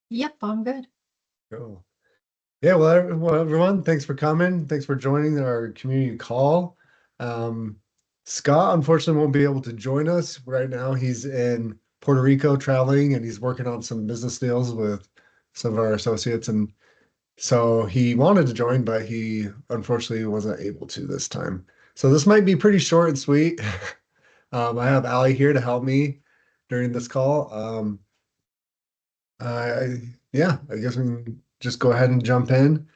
Yep, I'm good. Cool. Yeah, well, everyone, thanks for coming. Thanks for joining our community call. Um, Scott, unfortunately, won't be able to join us right now. He's in Puerto Rico traveling, and he's working on some business deals with some of our associates. And so he wanted to join, but he unfortunately wasn't able to this time. So this might be pretty short and sweet. I have Allie here to help me during this call. Yeah, I guess we can just go ahead and jump in.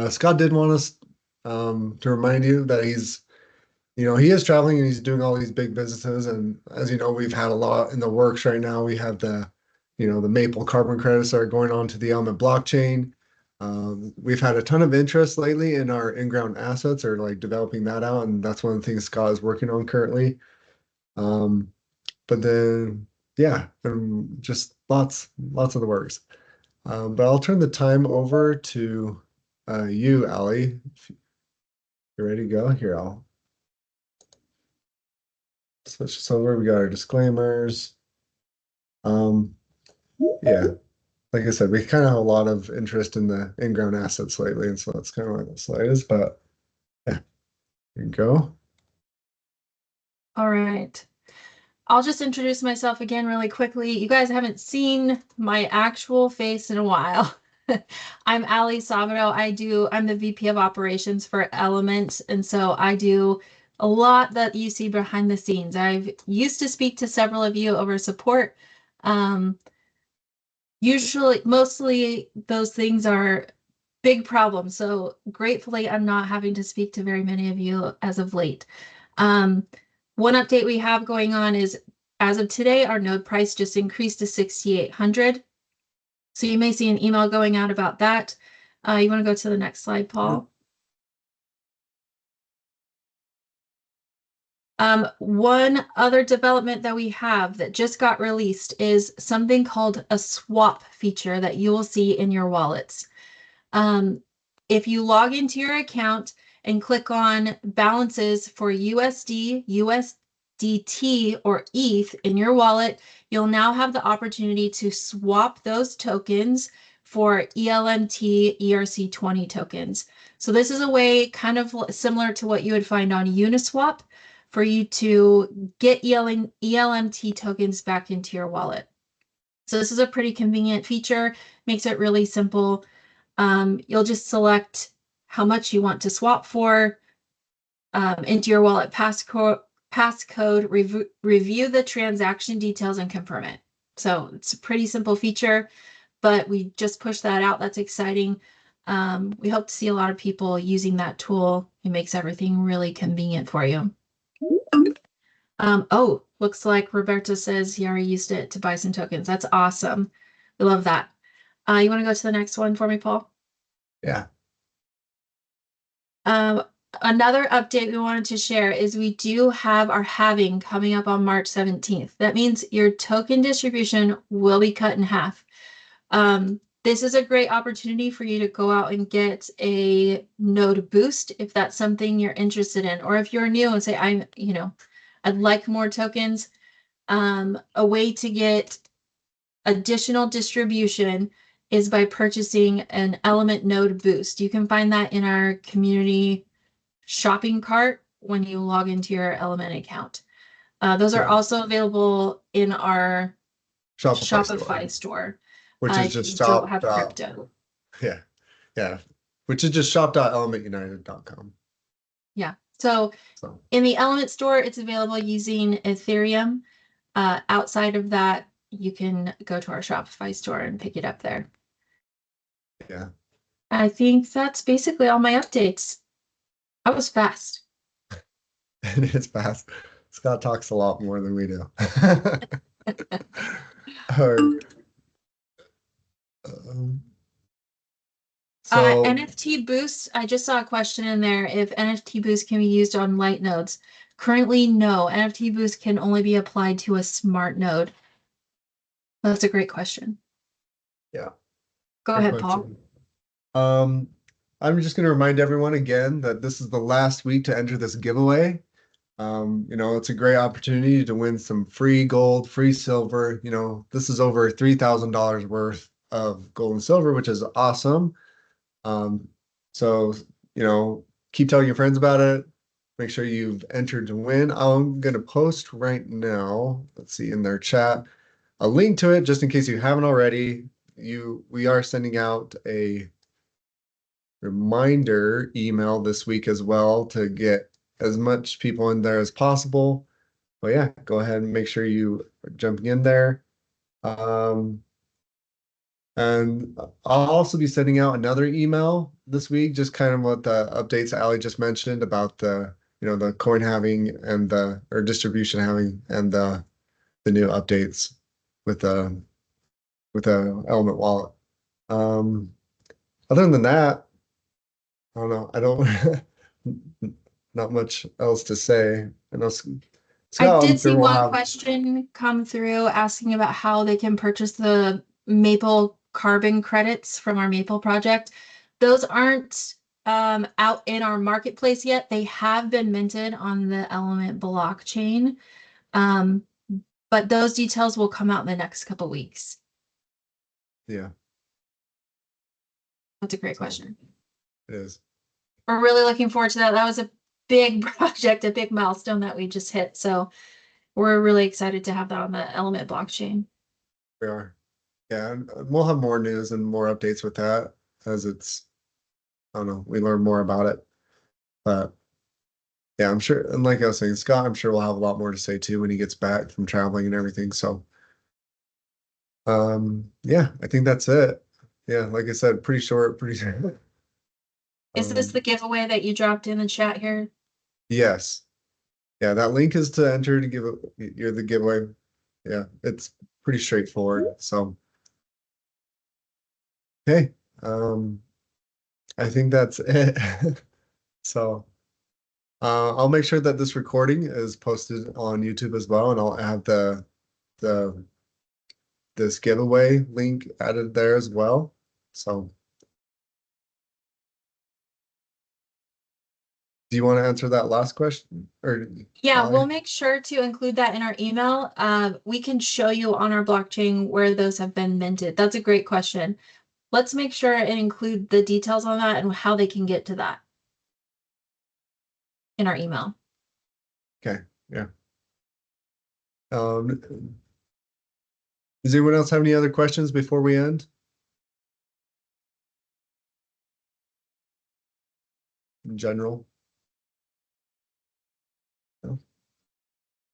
Scott did want us to remind you that he is traveling and he's doing all these big businesses. And as you know, we've had a lot in the works right now. We have the Maple carbon credits that are going on to the Element blockchain. We've had a ton of interest lately in our in-ground assets or like developing that out, and that's one of the things Scott is working on currently. Um, but then, yeah, just lots of the works. But I'll turn the time over to you, Allie. If you're ready to go, here, I'll switch this over. We got our disclaimers. Um, yeah, like I said, we kind of have a lot of interest in the in-ground assets lately, and so that's kind of where the slide is. But yeah, here you go. All right. I'll just introduce myself again really quickly. You guys haven't seen my actual face in a while. I'm Ali Sabado. I'm the VP of Operations for Element, and so I do a lot that you see behind the scenes. I've used to speak to several of you over support. Um, mostly those things are big problems. So gratefully, I'm not having to speak to very many of you as of late. Um, One update we have going on is as of today, our node price just increased to 6,800. So you may see an email going out about that. You want to go to the next slide, Paul? One other development that we have that just got released is something called a swap feature that you will see in your wallets. If you log into your account and click on balances for USD, USDT, or ETH in your wallet, you'll now have the opportunity to swap those tokens for ELMT ERC20 tokens. So this is a way kind of similar to what you would find on Uniswap for you to get ELMT tokens back into your wallet. So this is a pretty convenient feature, makes it really simple. You'll just select how much you want to swap for, into your wallet passcode, review the transaction details, and confirm it. So it's a pretty simple feature, but we just pushed that out. That's exciting. We hope to see a lot of people using that tool. It makes everything really convenient for you. Oh, looks like Roberto says he already used it to buy some tokens. That's awesome. We love that. You want to go to the next one for me, Paul? Yeah. Another update we wanted to share is we do have our halving coming up on March 17th. That means your token distribution will be cut in half. This is a great opportunity for you to go out and get a node boost if that's something you're interested in, or if you're new and say, I'd like more tokens. A way to get additional distribution is by purchasing an Element node boost. You can find that in our community shopping cart when you log into your Element account. Those are also available in our Shopify store Which is if just you don't shop. have crypto. Yeah, yeah, which is just shop.elementunited.com. Yeah. So So in the Element store, it's available using Ethereum. Outside of that, you can go to our Shopify store and pick it up there. yeah, I think that's basically all my updates. I was fast. it's fast. Scott talks a lot more than we do. All right. Um, so NFT boosts, I just saw a question in there if NFT boosts can be used on light nodes. Currently, no. NFT boost can only be applied to a smart node. That's a great question. yeah, Go great ahead, Paul. question. Um, I'm just going to remind everyone again that this is the last week to enter this giveaway. It's a great opportunity to win some free gold, free silver. This is over $3,000 worth of gold and silver, which is awesome. So, keep telling your friends about it. Make sure you've entered to win. I'm going to post right now, let's see, in their chat, a link to it just in case you haven't already. We are sending out a reminder email this week as well to get as much people in there as possible. But yeah, go ahead and make sure you are jumping in there. Um, and I'll also be sending out another email this week, just kind of what the updates Ali just mentioned about the coin halving and or distribution halving and the new updates with the Element wallet. Um, Other than that, I don't know. I don't, not much else to say. I know I Scott, I'm did sure see we'll one have, question come through asking about how they can purchase the Maple carbon credits from our Maple project. Those aren't out in our marketplace yet. They have been minted on the Element blockchain, um, but those details will come out in the next couple weeks. yeah, That's a great so question. it is. We're really looking forward to that. That was a big project, a big milestone that we just hit. So we're really excited to have that on the Element blockchain. We are. Yeah, and we'll have more news and more updates with that as I don't know, we learn more about it. But yeah, I'm sure, and like I was saying, Scott, I'm sure we'll have a lot more to say too when he gets back from traveling and everything. So, yeah, I think that's it. Yeah, like I said, pretty short, pretty. Is this the Um, giveaway that you dropped in the chat here? yes, yeah, that link is to enter to give it. You're the giveaway. Yeah, it's pretty straightforward. So, hey, I think that's it. So, I'll make sure that this recording is posted on YouTube as well, and I'll have the this giveaway link added there as well. So, do you want to answer that last question, or Yeah, Ali? we'll make sure to include that in our email. We can show you on our blockchain where those have been minted. That's a great question. Let's make sure and include the details on that and how they can get to that in our email. Okay, yeah. Um, does anyone else have any other questions before we end? In general? No?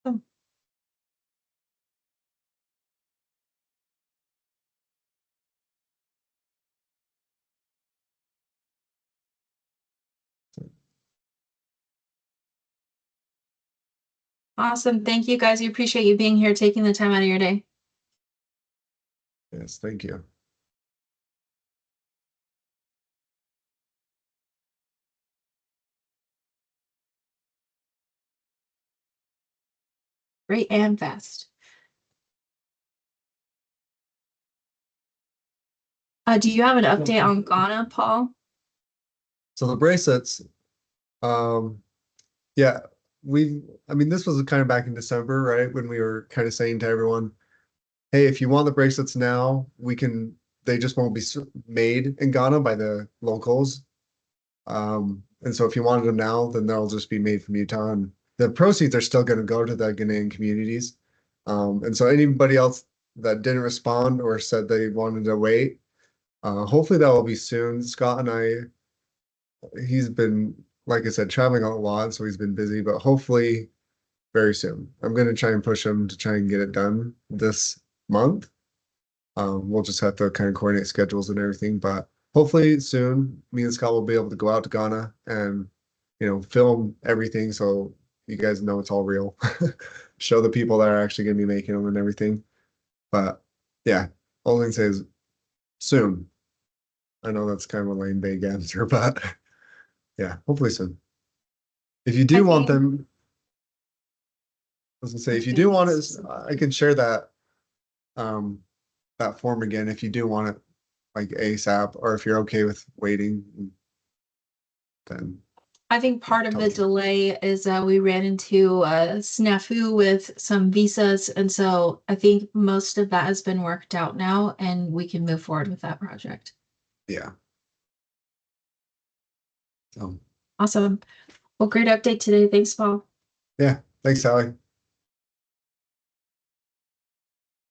Oh, awesome. Thank you guys. We appreciate you being here, taking the time out of your day. Yes, thank you. Great and fast. Do you have an update on Ghana, Paul? So the bracelets, um, yeah, I mean, this was kind of back in December, right? When we were kind of saying to everyone, hey, if you want the bracelets now, they just won't be made in Ghana by the locals. And so if you wanted them now, then they'll just be made from Utah. And the proceeds are still going to go to the Ghanaian communities. And so anybody else that didn't respond or said they wanted to wait, hopefully that will be soon. Scott and he's been, like I said, traveling a lot, so he's been busy, but hopefully very soon. I'm going to try and push him to try and get it done this month. We'll just have to kind of coordinate schedules and everything, but hopefully soon, me and Scott will be able to go out to Ghana and, film everything so you guys know it's all real. Show the people that are actually going to be making them and everything. But yeah, all I can say is soon. I know that's kind of a lame vague answer, but yeah, hopefully soon. If you I do want think them, I was gonna I say, was if you do gonna want say it, something. I can share um, that form again if you do want it like ASAP, or if you're okay with waiting, then I think part of the Totally. delay is we ran into a snafu with some visas, and so I think most of that has been worked out now, and we can move forward with that project. Yeah. So Awesome. Well, great update today. Thanks, Paul. yeah, thanks, Sally.